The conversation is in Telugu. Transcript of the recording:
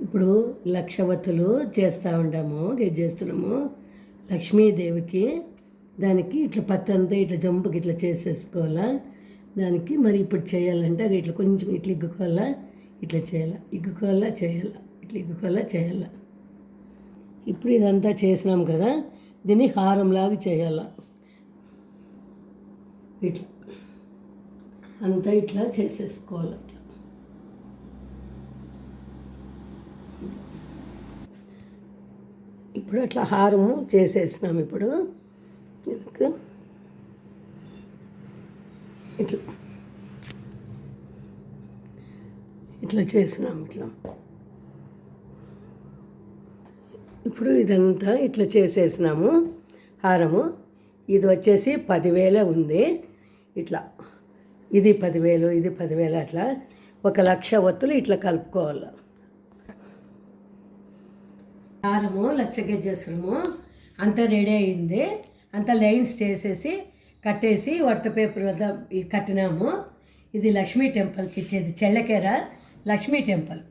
ఇప్పుడు లక్షవత్తులు చేస్తూ ఉంటాము, చేస్తున్నాము లక్ష్మీదేవికి. దానికి ఇట్లా పత్తంతా ఇట్లా జంపుకి ఇట్లా చేసేసుకోవాలా. దానికి మరి ఇప్పుడు చేయాలంటే అది ఇట్లా కొంచెం ఇట్లా ఇగ్గుకోవాలా, ఇట్లా చేయాలా, ఇగ్గుకోవాలా చేయాలా, ఇట్లా ఇగ్గుకోవాలా చేయాలా. ఇప్పుడు ఇదంతా చేసినాం కదా, దీన్ని హారంలాగా చేయాల. ఇట్లా అంతా ఇట్లా చేసేసుకోవాలి. అట్లా ఇప్పుడు అట్లా హారము చేసేసినాం. ఇప్పుడు ఇట్లా ఇట్లా చేసినాం. ఇట్లా ఇప్పుడు ఇదంతా ఇట్లా చేసేసినాము హారము. ఇది వచ్చేసి 10,000 ఉంది. ఇట్లా ఇది 10,000, ఇది 10,000, అట్లా 1,00,000 ఒత్తులు ఇట్లా కలుపుకోవాలి. హారము 1,00,000 గజేశ్వరము అంతా రెడీ అయింది. అంతా లైన్స్ చేసేసి కట్టేసి వడత పేపర్ వద్ద కట్టినాము. ఇది లక్ష్మీ టెంపుల్కి ఇచ్చేది, చెళ్ళకేర లక్ష్మీ టెంపుల్.